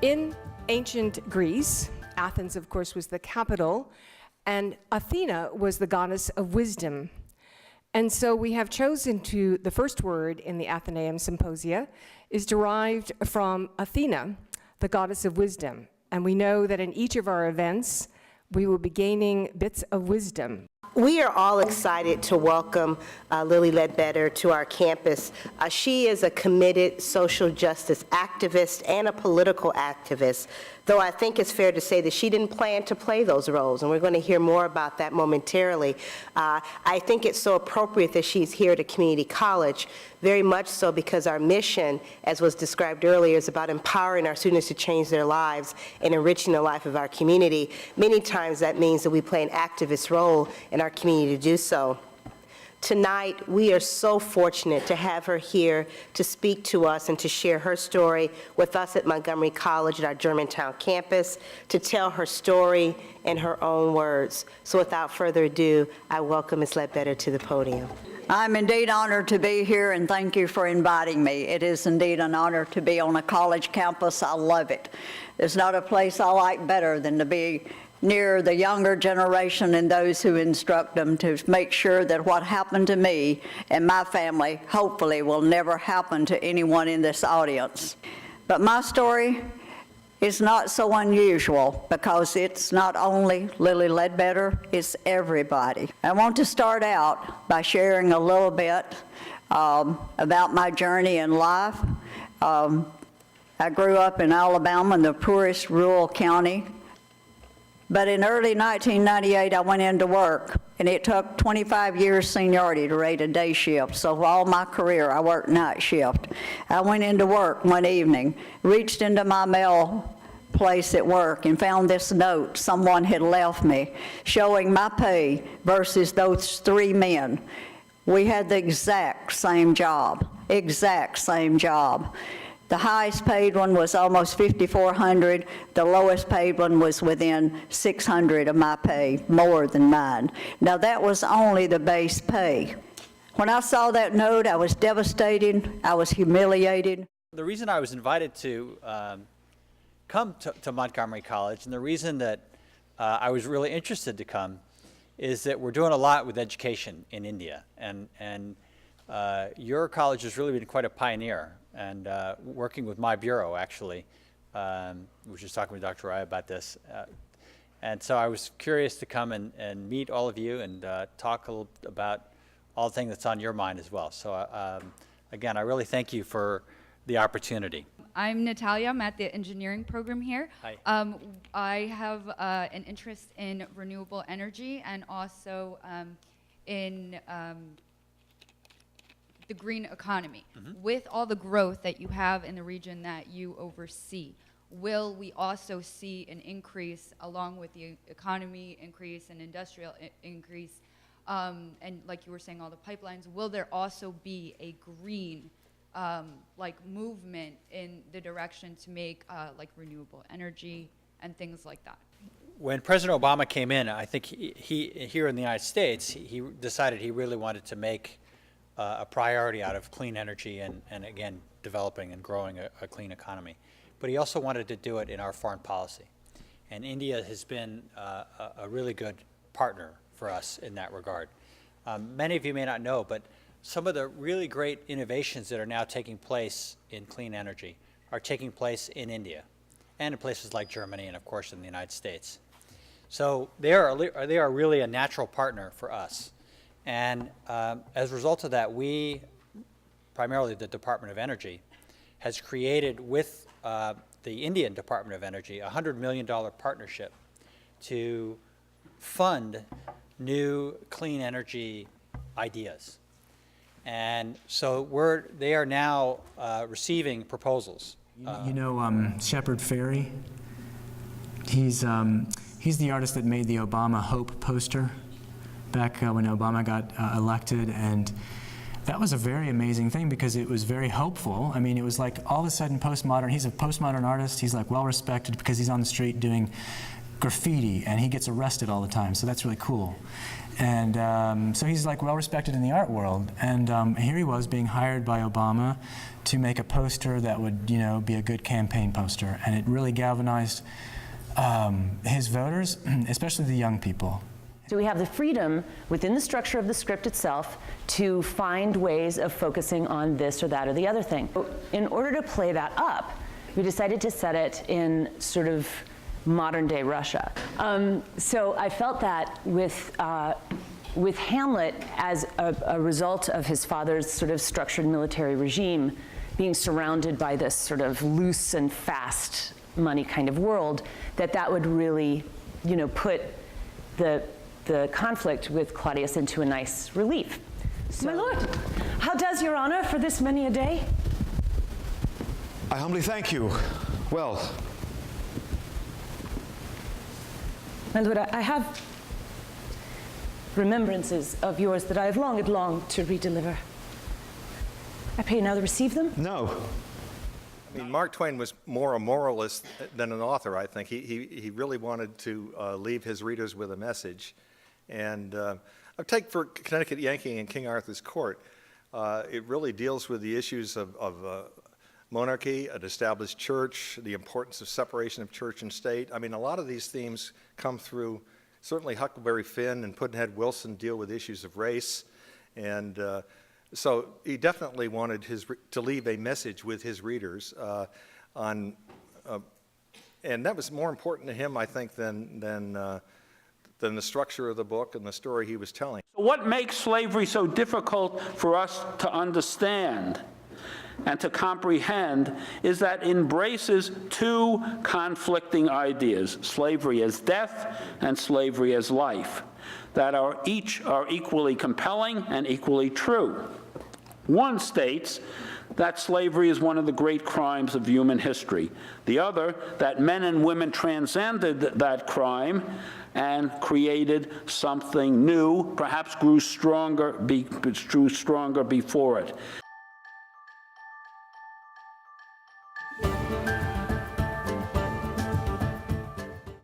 In ancient Greece, Athens, of course, was the capital, and Athena was the goddess of wisdom. And so we have chosen to, the first word in the Athenaeum Symposia is derived from Athena, the goddess of wisdom. And we know that in each of our events, we will be gaining bits of wisdom. We are all excited to welcome Lilly Ledbetter to our campus. She is a committed social justice activist and a political activist, though I think it's fair to say that she didn't plan to play those roles, and we're going to hear more about that momentarily. I think it's so appropriate that she's here at a community college, very much so because our mission, as was described earlier, is about empowering our students to change their lives and enriching the life of our community. Many times that means that we play an activist role in our community to do so. Tonight, we are so fortunate to have her here to speak to us and to share her story with us at Montgomery College at our Germantown campus, to tell her story in her own words. So without further ado, I welcome Ms. Ledbetter to the podium. I'm indeed honored to be here, and thank you for inviting me. It is indeed an honor to be on a college campus. I love it. There's not a place I like better than to be near the younger generation and those who instruct them, to make sure that what happened to me and my family hopefully will never happen to anyone in this audience. But my story is not so unusual, because it's not only Lilly Ledbetter, it's everybody. I want to start out by sharing a little bit about my journey in life. I grew up in Alabama, in the poorest rural county. But in early 1998, I went into work, and it took 25 years seniority to rate a day shift. So all my career, I worked night shift. I went into work one evening, reached into my mail place at work, and found this note someone had left me showing my pay versus those three men. We had the exact same job, exact same job. The highest paid one was almost $5,400. The lowest paid one was within $600 of my pay, more than mine. Now that was only the base pay. When I saw that note, I was devastated. I was humiliated. The reason I was invited to come to Montgomery College, and the reason that I was really interested to come, is that we're doing a lot with education in India, and your college has really been quite a pioneer. And working with my bureau, actually, was just talking with Dr. Rai about this. And so I was curious to come and meet all of you and talk a little about all the things that's on your mind as well. So again, I really thank you for the opportunity. I'm Natalia. I'm at the engineering program here. Hi. I have an interest in renewable energy and also in the green economy. Mm-hmm. With all the growth that you have in the region that you oversee, will we also see an increase along with the economy increase and industrial increase, and like you were saying, all the pipelines, will there also be a green like movement in the direction to make like renewable energy and things like that? When President Obama came in, I think he here in the United States, he decided he really wanted to make a priority out of clean energy and again, developing and growing a clean economy. But he also wanted to do it in our foreign policy. And India has been a really good partner for us in that regard. Many of you may not know, but some of the really great innovations that are now taking place in clean energy are taking place in India and in places like Germany and, of course, in the United States. So they are really a natural partner for us. And as a result of that, we, primarily the Department of Energy, has created with the Indian Department of Energy a $100 million partnership to fund new clean energy ideas. And so they are now receiving proposals. You know Shepard Fairey? He's the artist that made the Obama Hope poster back when Obama got elected, and that was a very amazing thing because it was very hopeful. I mean, it was like all of a sudden postmodern, he's a postmodern artist, he's like well respected because he's on the street doing graffiti, and he gets arrested all the time, so that's really cool. And so he's like well respected in the art world, and here he was being hired by Obama to make a poster that would, be a good campaign poster, and it really galvanized his voters, especially the young people. So we have the freedom within the structure of the script itself to find ways of focusing on this or that or the other thing. In order to play that up, we decided to set it in sort of modern-day Russia. So I felt that with Hamlet, as a result of his father's sort of structured military regime, being surrounded by this sort of loose and fast money kind of world, that would really, put the conflict with Claudius into a nice relief. So, my lord, how does your honor for this many a day? I humbly thank you. Well. My lord, I have remembrances of yours that I have longed to redeliver. I pray you now to receive them? No. I mean, Mark Twain was more a moralist than an author, I think. He really wanted to leave his readers with a message. And I take for Connecticut Yankee and King Arthur's Court, it really deals with the issues of monarchy, an established church, the importance of separation of church and state. I mean, a lot of these themes come through, certainly Huckleberry Finn and Pudd'nhead Wilson deal with issues of race. And so he definitely wanted to leave a message with his readers and that was more important to him, I think, than the structure of the book and the story he was telling. What makes slavery so difficult for us to understand and to comprehend is that it embraces two conflicting ideas, slavery as death and slavery as life, that each are equally compelling and equally true. One states that slavery is one of the great crimes of human history. The other, that men and women transcended that crime and created something new, perhaps grew stronger before it.